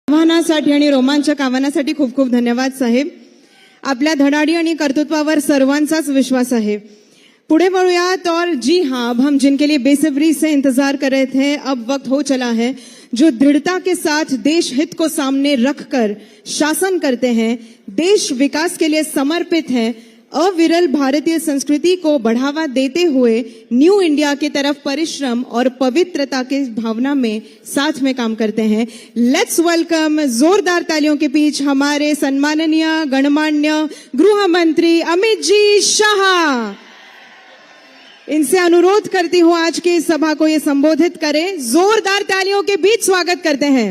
आव्हानासाठी आणि रोमांचक आव्हानासाठी खूप खूप धन्यवाद साहेब. आपल्या धडाडी आणि कर्तृत्वावर सर्वांचाच विश्वास आहे. पुढे बढ़ूयात और जी हाँ, अब हम जिनके लिए बेसब्री से इंतजार कर रहे थे, अब वक्त हो चला है. जो दृढ़ता के साथ देश हित को सामने रखकर शासन करते हैं, देश विकास के लिए समर्पित हैं, अविरल भारतीय संस्कृति को बढ़ावा देते हुए न्यू इंडिया की तरफ परिश्रम और पवित्रता की भावना में साथ में काम करते हैं. लेट्स वेलकम जोरदार तालियों के बीच हमारे सम्माननीय गणमान्य गृह मंत्री अमित जी शाह. इनसे अनुरोध करती हूं आज की सभा को ये संबोधित करें. जोरदार तालियों के बीच स्वागत करते हैं.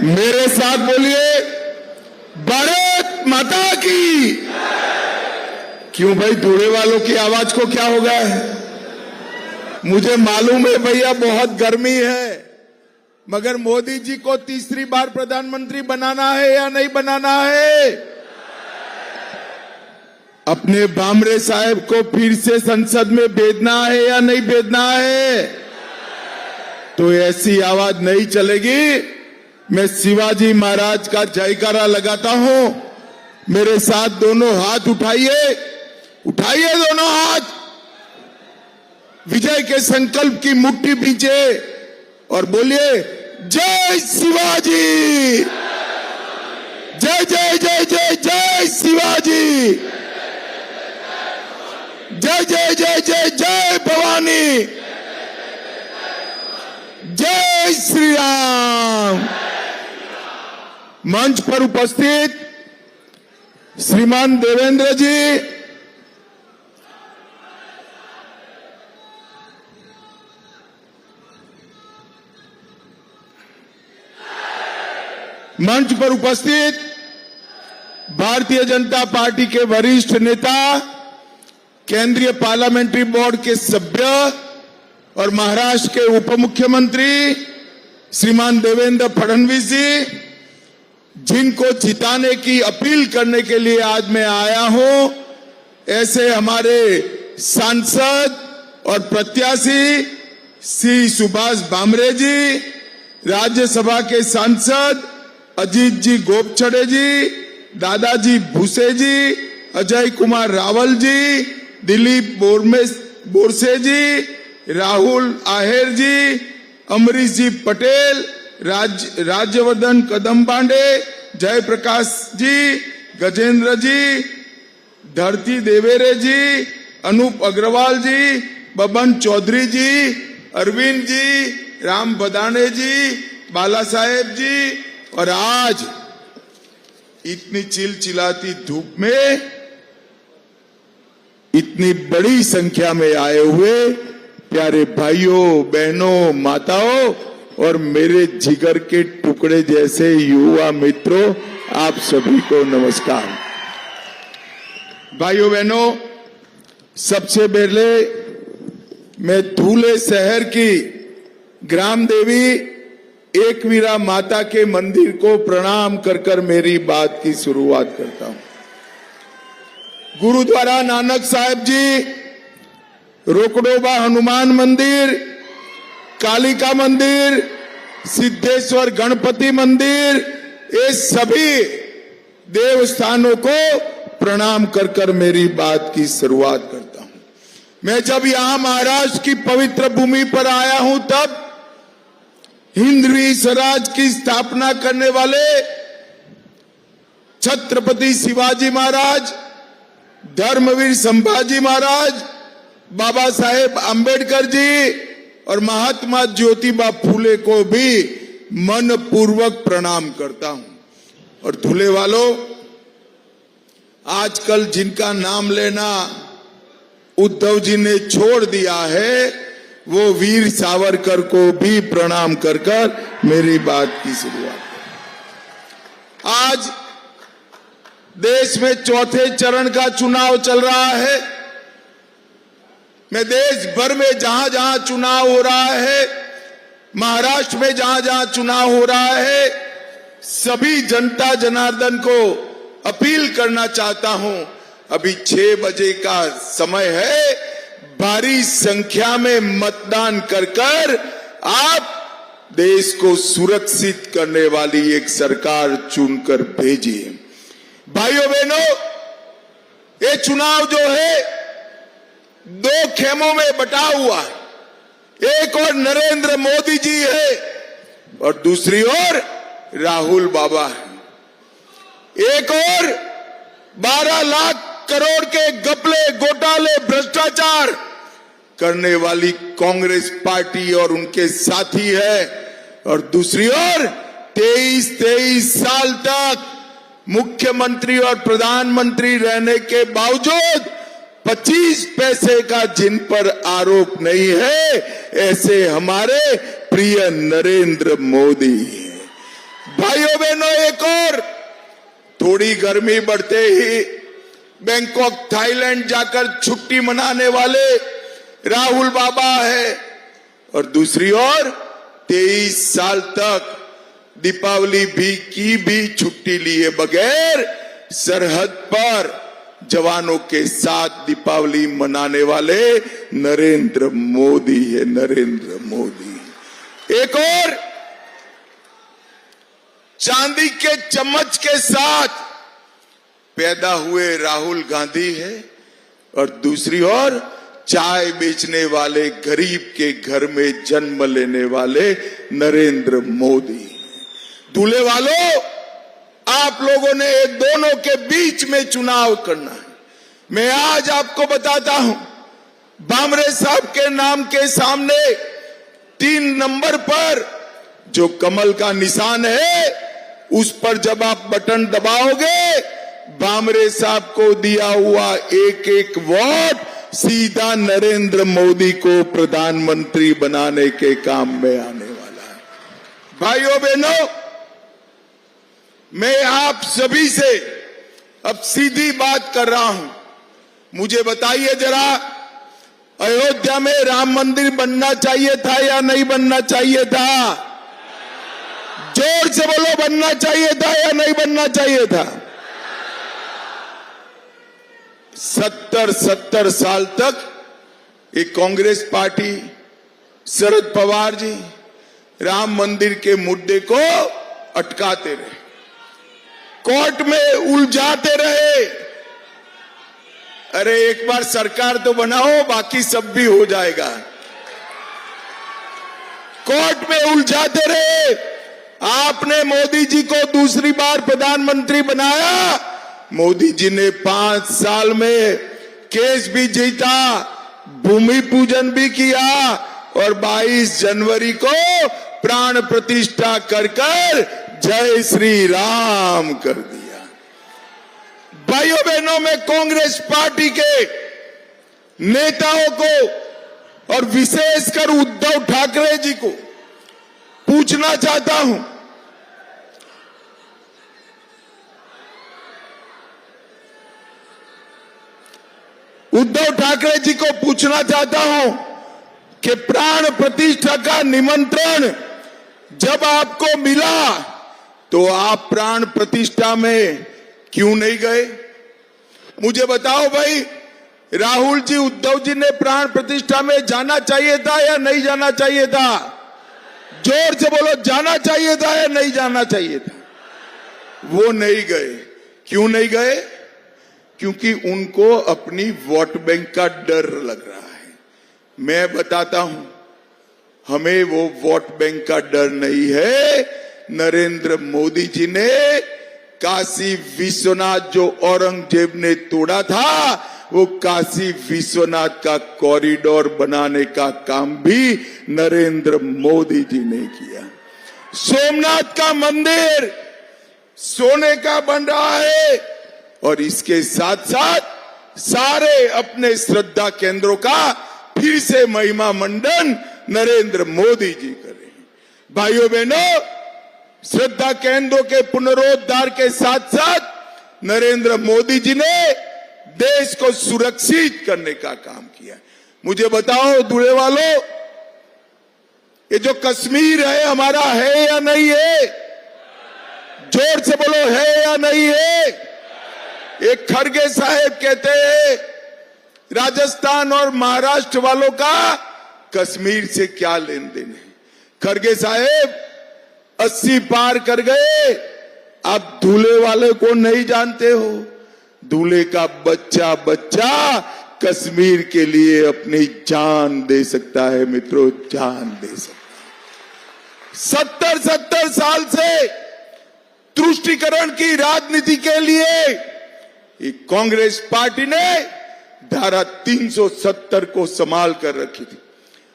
मेरे साथ बोलिए, भारत माता की. क्यों भाई, धुले वालों की आवाज को क्या हो गया है? मुझे मालूम है भैया बहुत गर्मी है, मगर मोदी जी को तीसरी बार प्रधानमंत्री बनाना है या नहीं बनाना है? अपने भामरे साहब को फिर से संसद में भेजना है या नहीं भेजना है? तो ऐसी आवाज नहीं चलेगी. मैं शिवाजी महाराज का जयकारा लगाता हूं. मेरे साथ दोनों हाथ उठाइए, उठाइए दोनों हाथ. विजय के संकल्प की मुट्ठी भींचे और बोलिए, जय शिवाजी, जय जय जय जय जय शिवाजी, जय जय जय जय जय भवानी, जय श्री राम. मंच पर उपस्थित श्रीमान देवेंद्र जी, मंच पर उपस्थित भारतीय जनता पार्टी के वरिष्ठ नेता, केंद्रीय पार्लियामेंट्री बोर्ड के सभ्य और महाराष्ट्र के उप मुख्यमंत्री श्रीमान देवेंद्र फडणवीस जी, जिनको जिताने की अपील करने के लिए आज मैं आया हूं, ऐसे हमारे सांसद और प्रत्याशी श्री सुभाष भामरे जी, राज्यसभा के सांसद अजीत जी गोपछड़े जी, दादाजी भूसे जी, अजय कुमार रावल जी, दिलीप बोरसे जी, राहुल आहेर जी, अमरीश जी पटेल, राज्यवर्धन कदमबांडे, जयप्रकाश जी, गजेंद्र जी, धरती देवेरे जी, अनूप अग्रवाल जी, बबन चौधरी जी, अरविंद जी, राम बदाने जी, बाला साहेब जी, और आज इतनी चिलचिलाती धूप में इतनी बड़ी संख्या में आए हुए प्यारे भाइयों, बहनों, माताओं और मेरे जिगर के टुकड़े जैसे युवा मित्रों, आप सभी को नमस्कार. भाइयों बहनों, सबसे पहले मैं धूले शहर की ग्राम देवी एकवीरा माता के मंदिर को प्रणाम कर कर मेरी बात की शुरुआत करता हूं. गुरुद्वारा नानक साहिब जी, रोकड़ोबा हनुमान मंदिर, कालिका मंदिर, सिद्धेश्वर गणपति मंदिर, ये सभी देवस्थानों को प्रणाम कर कर मेरी बात की शुरुआत करता हूं. मैं जब यहां महाराष्ट्र की पवित्र भूमि पर आया हूं, तब हिंदवी स्वराज की स्थापना करने वाले छत्रपति शिवाजी महाराज, धर्मवीर संभाजी महाराज, बाबा साहेब आंबेडकर जी और महात्मा ज्योतिबा फूले को भी मनपूर्वक प्रणाम करता हूं. और धुले वालों, आजकल जिनका नाम लेना उद्धव जी ने छोड़ दिया है, वो वीर सावरकर को भी प्रणाम कर कर मेरी बात की शुरुआत. आज देश में चौथे चरण का चुनाव चल रहा है. मैं देश भर में जहां जहां चुनाव हो रहा है, महाराष्ट्र में जहां जहां चुनाव हो रहा है, सभी जनता जनार्दन को अपील करना चाहता हूं, अभी 6 बजे का समय है, भारी संख्या में मतदान कर आप देश को सुरक्षित करने वाली एक सरकार चुनकर भेजिए। भाइयों बहनों, ये चुनाव जो है दो खेमों में बटा हुआ है। एक और नरेंद्र मोदी जी है और दूसरी ओर राहुल बाबा है। एक और 12 लाख करोड़ के घपले, घोटाले, भ्रष्टाचार करने वाली कांग्रेस पार्टी और उनके साथी है और दूसरी ओर 23 साल तक मुख्यमंत्री और प्रधानमंत्री रहने के बावजूद 25 पैसे का जिन पर आरोप नहीं है, ऐसे हमारे प्रिय नरेंद्र मोदी हैं। भाइयों बहनों, एक और थोड़ी गर्मी बढ़ते ही बैंकॉक थाईलैंड जाकर छुट्टी मनाने वाले राहुल बाबा है और दूसरी ओर 23 साल तक दीपावली की भी छुट्टी लिए बगैर सरहद पर जवानों के साथ दीपावली मनाने वाले नरेंद्र मोदी है। नरेंद्र मोदी एक और चांदी के चम्मच के साथ पैदा हुए राहुल गांधी है और दूसरी ओर चाय बेचने वाले गरीब के घर में जन्म लेने वाले नरेंद्र मोदी। दूल्हे वालों, आप लोगों ने दोनों के बीच में चुनाव करना है। मैं आज आपको बताता हूं, बामरे साहब के नाम के सामने 3 नंबर पर जो कमल का निशान है, उस पर जब आप बटन दबाओगे, बामरे साहब को दिया हुआ एक वोट सीधा नरेंद्र मोदी को प्रधानमंत्री बनाने के काम में आने वाला है। भाइयों बहनों, मैं आप सभी से अब सीधी बात कर रहा हूं। मुझे बताइए जरा, अयोध्या में राम मंदिर बनना चाहिए था या नहीं बनना चाहिए था? जोर से बोलो, बनना चाहिए था या नहीं बनना चाहिए था? 70 साल तक एक कांग्रेस पार्टी, शरद पवार जी राम मंदिर के मुद्दे को अटकाते रहे, कोर्ट में उलझाते रहे। अरे एक बार सरकार तो बनाओ, बाकी सब भी हो जाएगा। कोर्ट में उलझाते रहे। आपने मोदी जी को दूसरी बार प्रधानमंत्री बनाया। मोदी जी ने 5 साल में केस भी जीता, भूमि पूजन भी किया और 22 जनवरी को प्राण प्रतिष्ठा कर जय श्री राम कर दिया। भाइयों बहनों, मैं कांग्रेस पार्टी के नेताओं को और विशेषकर उद्धव ठाकरे जी को पूछना चाहता हूं, उद्धव ठाकरे जी को पूछना चाहता हूं कि प्राण प्रतिष्ठा का निमंत्रण जब आपको मिला तो आप प्राण प्रतिष्ठा में क्यों नहीं गए? मुझे बताओ भाई, राहुल जी, उद्धव जी ने प्राण प्रतिष्ठा में जाना चाहिए था या नहीं जाना चाहिए था? जोर से बोलो, जाना चाहिए था या नहीं जाना चाहिए था? वो नहीं गए। क्यों नहीं गए? क्योंकि उनको अपनी वोट बैंक का डर लग रहा है। मैं बताता हूं, हमें वो वोट बैंक का डर नहीं है। नरेंद्र मोदी जी ने काशी विश्वनाथ जो औरंगजेब ने तोड़ा था, वो काशी विश्वनाथ का कॉरिडोर बनाने का काम भी नरेंद्र मोदी जी ने किया। सोमनाथ का मंदिर सोने का बन रहा है और इसके साथ साथ सारे अपने श्रद्धा केंद्रों का फिर से महिमा मंडन नरेंद्र मोदी जी कर रहे हैं। भाइयों बहनों, श्रद्धा केंद्रों के पुनरोद्धार के साथ साथ नरेंद्र मोदी जी ने देश को सुरक्षित करने का काम किया। मुझे बताओ दूल्हे वालों, ये जो कश्मीर है हमारा है या नहीं है? जोर से बोलो, है या नहीं है? एक खरगे साहब कहते हैं, राजस्थान और महाराष्ट्र वालों का कश्मीर से क्या लेन देन है? खड़गे साहेब 80 पार कर गए, आप दूल्हे वाले को नहीं जानते हो। दूल्हे का बच्चा बच्चा कश्मीर के लिए अपनी जान दे सकता है मित्रों, जान दे सकता है। 70 साल से तुष्टीकरण की राजनीति के लिए कांग्रेस पार्टी ने धारा 370 को संभाल कर रखी थी।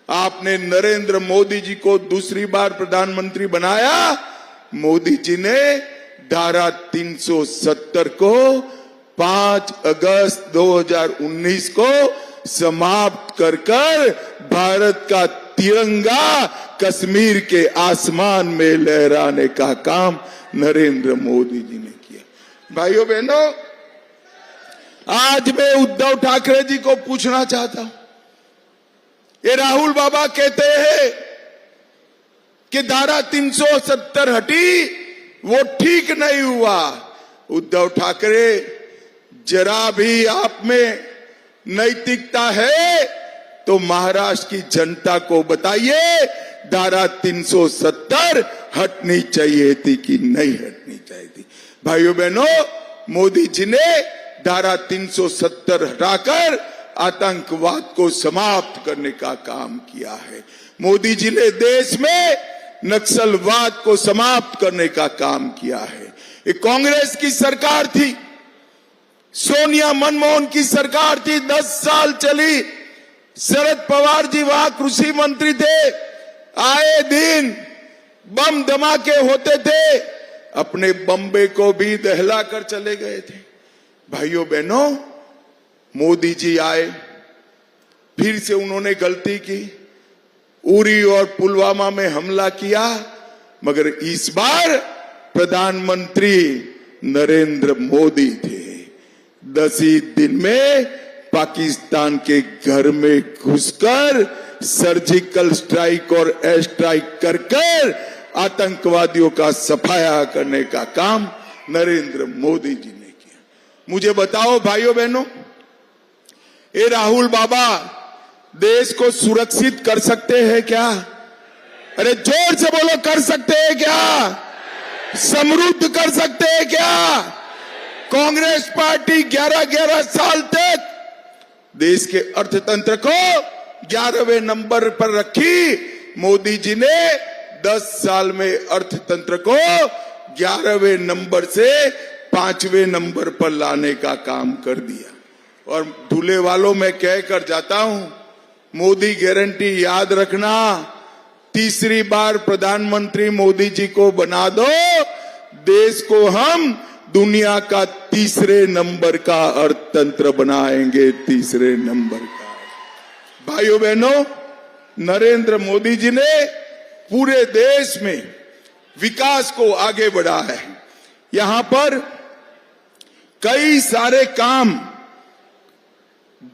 आपने नरेंद्र मोदी जी को दूसरी बार प्रधानमंत्री बनाया, मोदी जी ने धारा 370 को 5 अगस्त 2019 को समाप्त कर भारत का तिरंगा कश्मीर के आसमान में लहराने का काम नरेंद्र मोदी जी ने किया। भाइयों बहनों, आज मैं उद्धव ठाकरे जी को पूछना चाहता हूं, ये राहुल बाबा कहते हैं कि धारा 370 हटी, वो ठीक नहीं हुआ। उद्धव ठाकरे, जरा भी आप में नैतिकता है तो महाराष्ट्र की जनता को बताइए, धारा 370 हटनी चाहिए थी कि नहीं हटनी चाहिए थी? भाइयों बहनों, मोदी जी ने धारा 370 हटाकर आतंकवाद को समाप्त करने का काम किया है। मोदी जी ने देश में नक्सलवाद को समाप्त करने का काम किया है। ये कांग्रेस की सरकार थी, सोनिया मनमोहन की सरकार थी, 10 साल चली। शरद पवार जी वहां कृषि मंत्री थे, आए दिन बम धमाके होते थे, अपने बम्बे को भी दहला कर चले गए थे। भाइयों बहनों, मोदी जी आए, फिर से उन्होंने गलती की, उरी और पुलवामा में हमला किया, मगर इस बार प्रधानमंत्री नरेंद्र मोदी थे। 10 ही दिन में पाकिस्तान के घर में घुसकर सर्जिकल स्ट्राइक और एयर स्ट्राइक कर आतंकवादियों का सफाया करने का काम नरेंद्र मोदी जी ने किया। मुझे बताओ भाइयों बहनों, ये राहुल बाबा देश को सुरक्षित कर सकते हैं क्या? अरे जोर से बोलो, कर सकते हैं क्या? समृद्ध कर सकते हैं क्या? कांग्रेस पार्टी 11 साल तक देश के अर्थतंत्र को 11वें नंबर पर रखी। मोदी जी ने 10 साल में अर्थतंत्र को 11वें नंबर से 5वें नंबर पर लाने का काम कर दिया। और दूल्हे वालों में कहकर जाता हूं, मोदी गारंटी याद रखना, तीसरी बार प्रधानमंत्री मोदी जी को बना दो, देश को हम दुनिया का तीसरे नंबर का अर्थतंत्र बनाएंगे, तीसरे नंबर का। भाइयों बहनों, नरेंद्र मोदी जी ने पूरे देश में विकास को आगे बढ़ा है। यहां पर कई सारे काम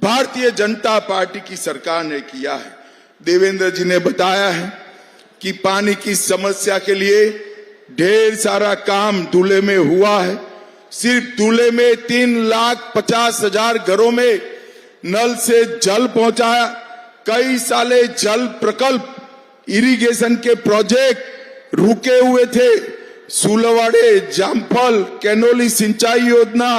भारतीय जनता पार्टी की सरकार ने किया है। देवेंद्र जी ने बताया है कि पानी की समस्या के लिए ढेर सारा काम दूल्हे में हुआ है। सिर्फ दूल्हे में 3,50,000 घरों में नल से जल पहुंचाया। कई साले जल प्रकल्प, इरिगेशन के प्रोजेक्ट रुके हुए थे। सुलवाड़े, जामफल, कैनोली सिंचाई योजना,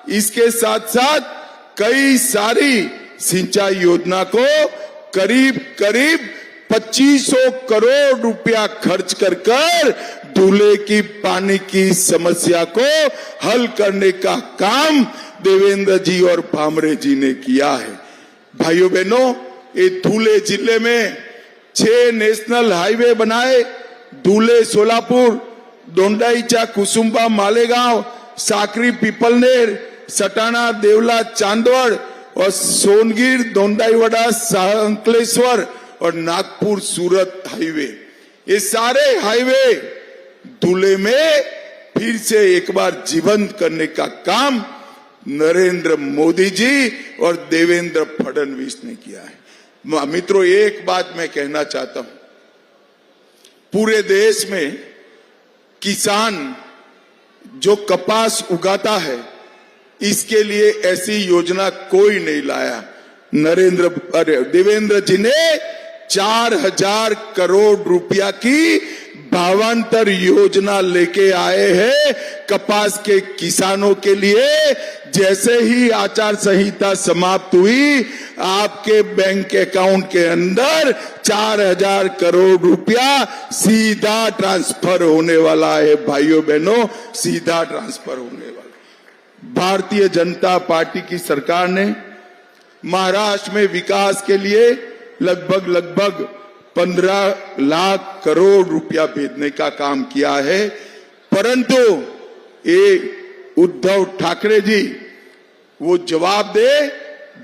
इसके साथ साथ कई सारी सिंचाई योजना को करीब 2500 करोड़ रुपया खर्च कर दूल्हे की पानी की समस्या को हल करने का काम देवेंद्र जी और भामरे जी ने किया है। भाइयों बहनों, ये धुले जिले में 6 नेशनल हाईवे बनाए। धुले सोलापुर, दोंडाईचा कुसुम्बा मालेगांव, साकरी पीपलनेर, सटाना देवला चांदवड़ और सोनगिर दोंडाईवाड़ा अंकलेश्वर और नागपुर सूरत हाईवे, ये सारे हाईवे धुले में फिर से एक बार जीवंत करने का काम नरेंद्र मोदी जी और देवेंद्र फडणवीस ने किया है। मित्रों, एक बात मैं कहना चाहता हूं, पूरे देश में किसान जो कपास उगाता है, इसके लिए ऐसी योजना कोई नहीं लाया। देवेंद्र जी ने 4,000 करोड़ रुपया की भावांतर योजना लेके आए हैं कपास के किसानों के लिए। जैसे ही आचार संहिता समाप्त हुई, आपके बैंक अकाउंट के अंदर 4,000 करोड़ रुपया सीधा ट्रांसफर होने वाला है। भाइयों बहनों, सीधा ट्रांसफर होने वाला। भारतीय जनता पार्टी की सरकार ने महाराष्ट्र में विकास के लिए लगभग 15 लाख करोड़ रुपया भेजने का काम किया है। परंतु ये उद्धव ठाकरे जी वो जवाब दे,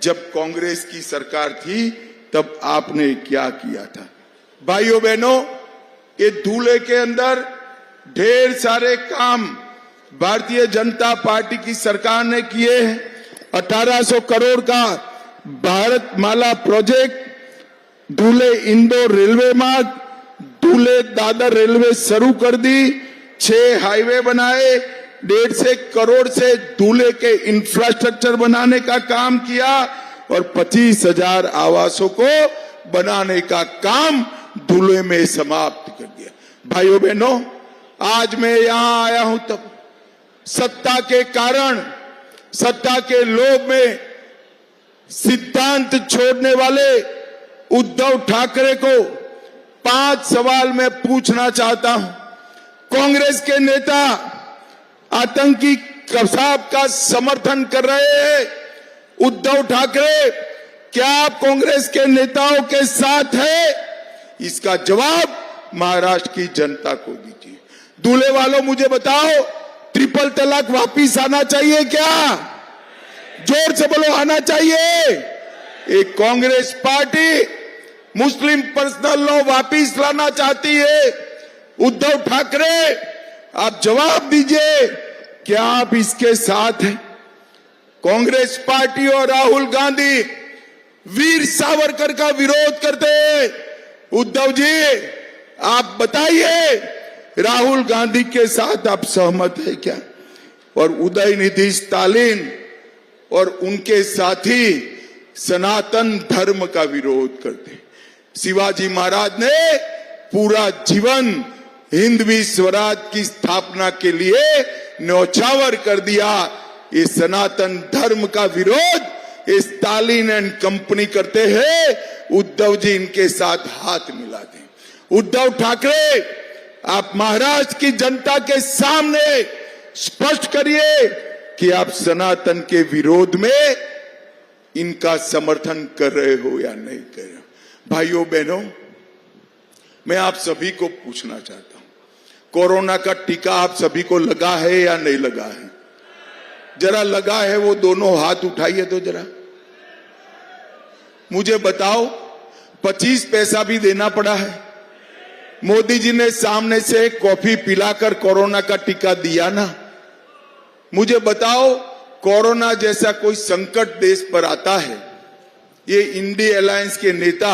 जब कांग्रेस की सरकार थी तब आपने क्या किया था। भाइयों बहनों, ये धूले के अंदर ढेर सारे काम भारतीय जनता पार्टी की सरकार ने किए हैं। 1800 करोड़ का भारत माला प्रोजेक्ट, धूले इंदौर रेलवे मार्ग, धूले दादर रेलवे शुरू कर दी, 6 हाईवे बनाए, 150 करोड़ से धूले के इंफ्रास्ट्रक्चर बनाने का काम किया और 25,000 आवासों को बनाने का काम धूले में समाप्त कर दिया। भाइयों बहनों, आज मैं यहां आया हूं तब सत्ता के कारण, सत्ता के लोभ में सिद्धांत छोड़ने वाले उद्धव ठाकरे को 5 सवाल मैं पूछना चाहता हूं। कांग्रेस के नेता आतंकी कसाब का समर्थन कर रहे हैं। उद्धव ठाकरे, क्या आप कांग्रेस के नेताओं के साथ है? इसका जवाब महाराष्ट्र की जनता को दीजिए। दूल्हे वालों, मुझे बताओ, ट्रिपल तलाक वापिस आना चाहिए क्या? जोर से बोलो, आना चाहिए। एक कांग्रेस पार्टी मुस्लिम पर्सनल लॉ वापिस लाना चाहती है। उद्धव ठाकरे, आप जवाब दीजिए, क्या आप इसके साथ हैं? कांग्रेस पार्टी और राहुल गांधी वीर सावरकर का विरोध करते हैं। उद्धव जी, आप बताइए, राहुल गांधी के साथ आप सहमत है क्या? और उदयनिधि स्टालिन और उनके साथी सनातन धर्म का विरोध करते। शिवाजी महाराज ने पूरा जीवन हिंदवी स्वराज की स्थापना के लिए न्यौछावर कर दिया। ये सनातन धर्म का विरोध ये स्टालिन एंड कंपनी करते हैं। उद्धव जी इनके साथ हाथ मिलाते हैं। उद्धव ठाकरे, आप महाराष्ट्र की जनता के सामने स्पष्ट करिए कि आप सनातन के विरोध में इनका समर्थन कर रहे हो या नहीं कर रहे हो। भाइयों बहनों, मैं आप सभी को पूछना चाहता हूं, कोरोना का टीका आप सभी को लगा है या नहीं लगा है? जरा लगा है वो दोनों हाथ उठाइए तो जरा मुझे बताओ। 25 पैसा भी देना पड़ा है। मोदी जी ने सामने से कॉफी पिलाकर कोरोना का टीका दिया ना। मुझे बताओ, कोरोना जैसा कोई संकट देश पर आता है, ये इंडिया अलायंस के नेता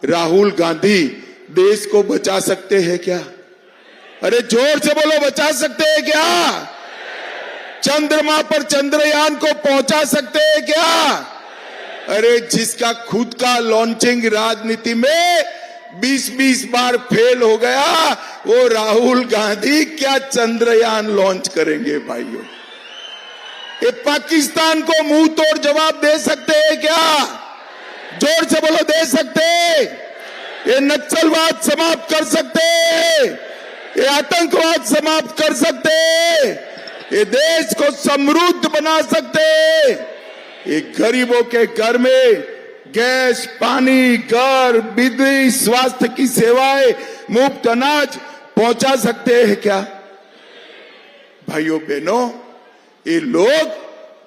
राहुल गांधी देश को बचा सकते हैं क्या? अरे जोर से बोलो, बचा सकते हैं क्या? चंद्रमा पर चंद्रयान को पहुंचा सकते हैं क्या? अरे जिसका खुद का लॉन्चिंग राजनीति में 20-20 बार फेल हो गया, वो राहुल गांधी क्या चंद्रयान लॉन्च करेंगे? भाइयों, ये पाकिस्तान को मुंह तोड़ जवाब दे सकते हैं क्या? जोर से बोलो, दे सकते? ये नक्सलवाद समाप्त कर सकते? ये आतंकवाद समाप्त कर सकते? ये देश को समृद्ध बना सकते? ये गरीबों के घर में गैस, पानी, घर, बिजली, स्वास्थ्य की सेवाएं, मुफ्त अनाज पहुंचा सकते हैं क्या? भाइयों बहनों, ये लोग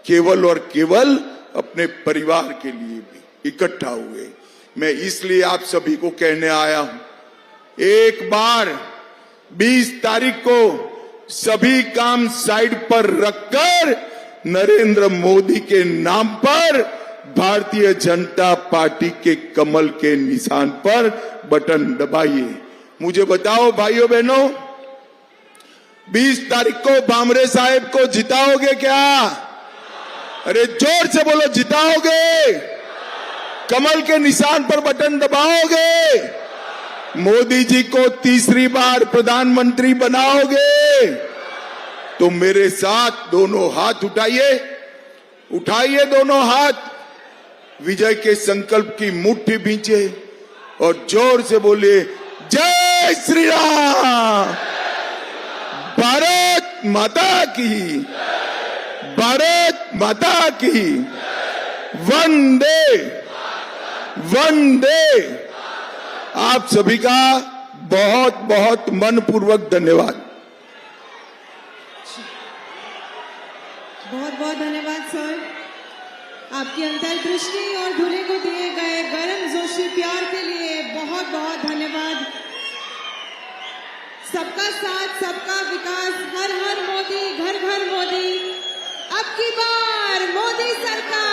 केवल और केवल अपने परिवार के लिए भी इकट्ठा हुए। मैं इसलिए आप सभी को कहने आया हूं, एक बार 20 तारीख को सभी काम साइड पर रखकर नरेंद्र मोदी के नाम पर भारतीय जनता पार्टी के कमल के निशान पर बटन दबाइए। मुझे बताओ भाइयों बहनों, 20 तारीख को भामरे साहब को जिताओगे क्या? अरे जोर से बोलो, जिताओगे? कमल के निशान पर बटन दबाओगे, मोदी जी को तीसरी बार प्रधानमंत्री बनाओगे, तो मेरे साथ दोनों हाथ उठाइए, उठाइए दोनों हाथ, विजय के संकल्प की मुट्ठी भींचे और जोर से बोलिए, जय श्री राम, भारत माता की, भारत माता की, वंदे वंदे। आप सभी का बहुत बहुत मनपूर्वक धन्यवाद। बहुत बहुत धन्यवाद सर, आपकी अंतर्दृष्टि और दूल्हे को दिए गए गर्म जोशी प्यार के लिए बहुत बहुत धन्यवाद। सबका साथ सबका विकास, हर हर मोदी, घर घर मोदी, अब की बार मोदी सरकार।